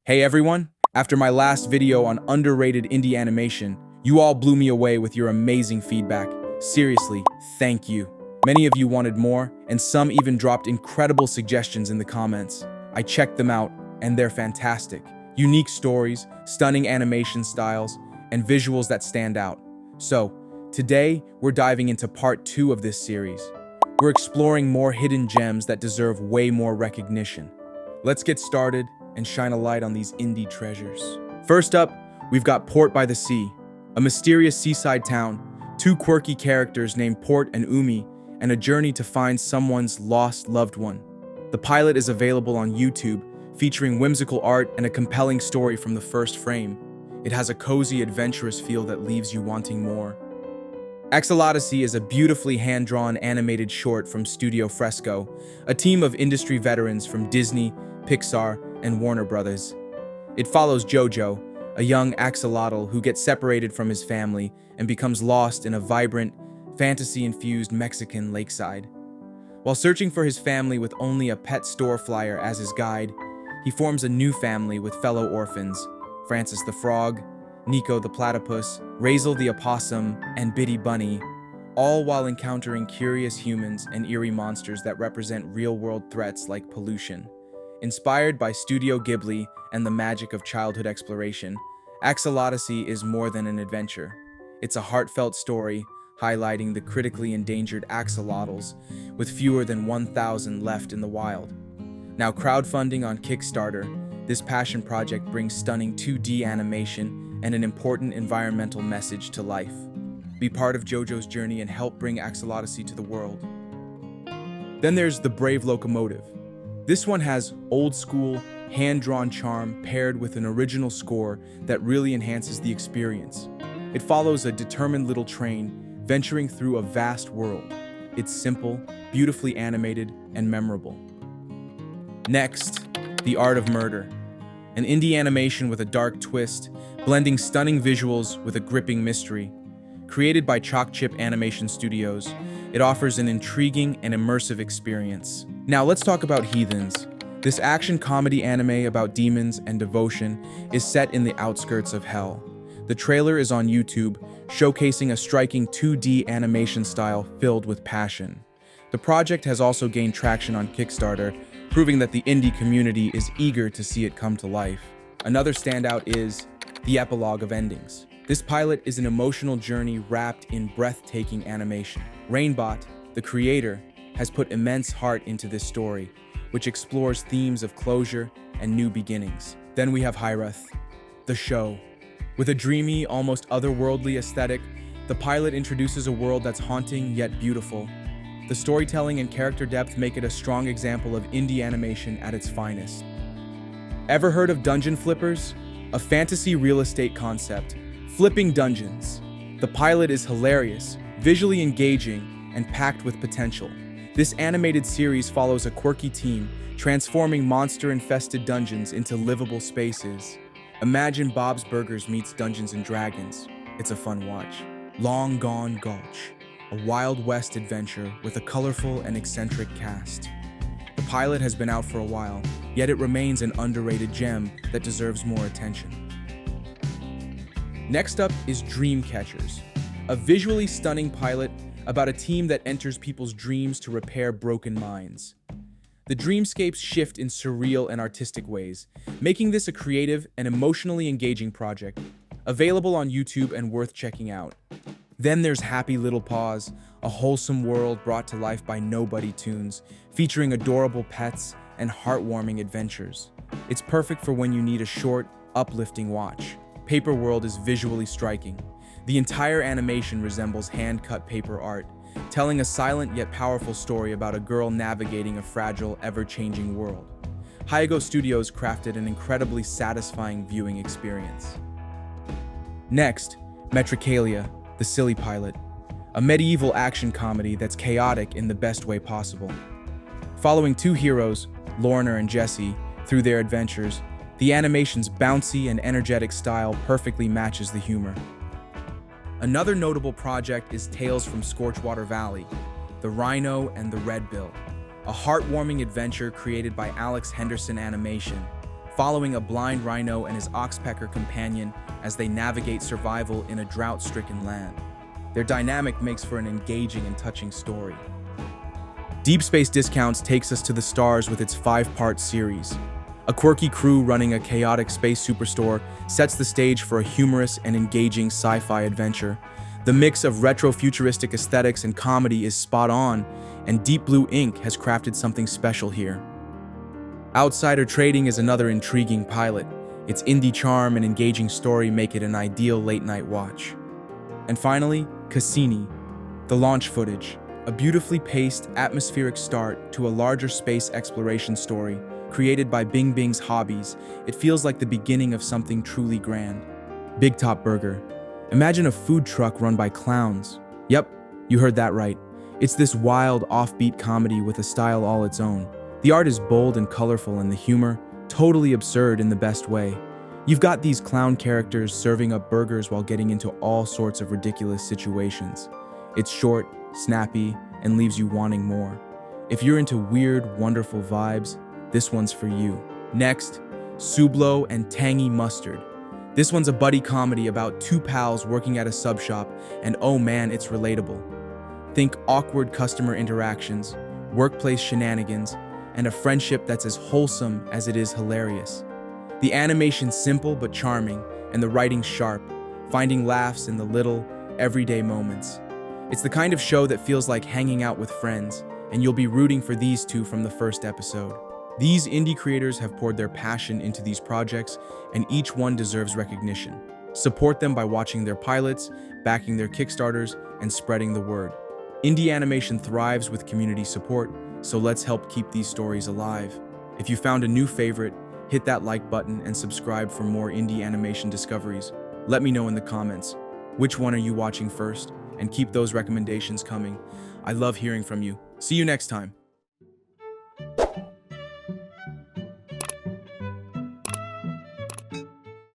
Hey everyone! After my last video on underrated indie animation, you all blew me away with your amazing feedback. Seriously, thank you. Many of you wanted more, and some even dropped incredible suggestions in the comments. I checked them out, and they're fantastic. Unique stories, stunning animation styles, and visuals that stand out. So, today, we're diving into part 2 of this series. We're exploring more hidden gems that deserve way more recognition. Let's get started and shine a light on these indie treasures. First up, we've got Port by the Sea, a mysterious seaside town, 2 quirky characters named Port and Umi, and a journey to find someone's lost loved one. The pilot is available on YouTube, featuring whimsical art and a compelling story from the first frame. It has a cozy, adventurous feel that leaves you wanting more. Axolodyssey is a beautifully hand-drawn animated short from Studio Fresco, a team of industry veterans from Disney, Pixar, and Warner Brothers. It follows Jojo, a young axolotl who gets separated from his family and becomes lost in a vibrant, fantasy-infused Mexican lakeside. While searching for his family with only a pet store flyer as his guide, he forms a new family with fellow orphans, Francis the Frog, Nico the Platypus, Razel the Opossum, and Biddy Bunny, all while encountering curious humans and eerie monsters that represent real-world threats like pollution. Inspired by Studio Ghibli and the magic of childhood exploration, Axolodyssey is more than an adventure. It's a heartfelt story highlighting the critically endangered axolotls, with fewer than 1,000 left in the wild. Now crowdfunding on Kickstarter, this passion project brings stunning 2D animation and an important environmental message to life. Be part of JoJo's journey and help bring Axolodyssey to the world. Then there's the Brave Locomotive. This one has old-school, hand-drawn charm paired with an original score that really enhances the experience. It follows a determined little train venturing through a vast world. It's simple, beautifully animated, and memorable. Next, The Art of Murder, an indie animation with a dark twist, blending stunning visuals with a gripping mystery. Created by Chalk Chip Animation Studios, it offers an intriguing and immersive experience. Now let's talk about Heathens. This action comedy anime about demons and devotion is set in the outskirts of hell. The trailer is on YouTube, showcasing a striking 2D animation style filled with passion. The project has also gained traction on Kickstarter, proving that the indie community is eager to see it come to life. Another standout is the Epilogue of Endings. This pilot is an emotional journey wrapped in breathtaking animation. Rainbot, the creator, has put immense heart into this story, which explores themes of closure and new beginnings. Then we have Hiraeth, the show. With a dreamy, almost otherworldly aesthetic, the pilot introduces a world that's haunting yet beautiful. The storytelling and character depth make it a strong example of indie animation at its finest. Ever heard of Dungeon Flippers? A fantasy real estate concept. Flipping dungeons. The pilot is hilarious, visually engaging, and packed with potential. This animated series follows a quirky team, transforming monster-infested dungeons into livable spaces. Imagine Bob's Burgers meets Dungeons & Dragons. It's a fun watch. Long Gone Gulch, a Wild West adventure with a colorful and eccentric cast. The pilot has been out for a while, yet it remains an underrated gem that deserves more attention. Next up is Dreamcatchers, a visually stunning pilot about a team that enters people's dreams to repair broken minds. The dreamscapes shift in surreal and artistic ways, making this a creative and emotionally engaging project, available on YouTube and worth checking out. Then there's Happy Little Paws, a wholesome world brought to life by Nobody Tunes, featuring adorable pets and heartwarming adventures. It's perfect for when you need a short, uplifting watch. Paper World is visually striking. The entire animation resembles hand-cut paper art, telling a silent yet powerful story about a girl navigating a fragile, ever-changing world. Hyego Studios crafted an incredibly satisfying viewing experience. Next, Metrecalia, the Silly Pilot, a medieval action comedy that's chaotic in the best way possible. Following 2 heroes, Lorna and Jesse, through their adventures, the animation's bouncy and energetic style perfectly matches the humor. Another notable project is Tales from Scorchwater Valley, The Rhino and the Redbill, a heartwarming adventure created by Alex Henderson Animation, following a blind rhino and his oxpecker companion as they navigate survival in a drought-stricken land. Their dynamic makes for an engaging and touching story. Deep Space Discounts takes us to the stars with its 5-part series. A quirky crew running a chaotic space superstore sets the stage for a humorous and engaging sci-fi adventure. The mix of retro-futuristic aesthetics and comedy is spot on, and Deep Blue Ink has crafted something special here. Outsider Trading is another intriguing pilot. Its indie charm and engaging story make it an ideal late-night watch. And finally, Cassini, the launch footage, a beautifully paced, atmospheric start to a larger space exploration story created by Bing Bing's Hobbies. It feels like the beginning of something truly grand. Bigtop Burger. Imagine a food truck run by clowns. Yep, you heard that right. It's this wild, offbeat comedy with a style all its own. The art is bold and colorful, and the humor, totally absurd in the best way. You've got these clown characters serving up burgers while getting into all sorts of ridiculous situations. It's short, snappy, and leaves you wanting more. If you're into weird, wonderful vibes, this one's for you. Next, Sublo and Tangy Mustard. This one's a buddy comedy about 2 pals working at a sub shop, and oh man, it's relatable. Think awkward customer interactions, workplace shenanigans, and a friendship that's as wholesome as it is hilarious. The animation's simple but charming, and the writing sharp, finding laughs in the little, everyday moments. It's the kind of show that feels like hanging out with friends, and you'll be rooting for these two from the first episode. These indie creators have poured their passion into these projects, and each one deserves recognition. Support them by watching their pilots, backing their Kickstarters, and spreading the word. Indie animation thrives with community support, so let's help keep these stories alive. If you found a new favorite, hit that like button and subscribe for more indie animation discoveries. Let me know in the comments. Which one are you watching first? And keep those recommendations coming. I love hearing from you. See you next time.